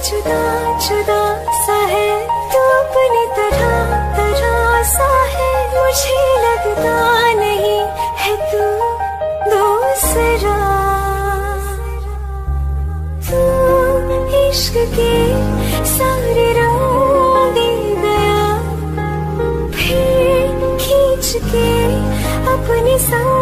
जुदा जुदा सा है तू अपनी तरह तरह सा है, मुझे लगता नहीं है तू दूसरा। तू इश्क के सारे रंग दे गया, फिर खींच के अपने साथ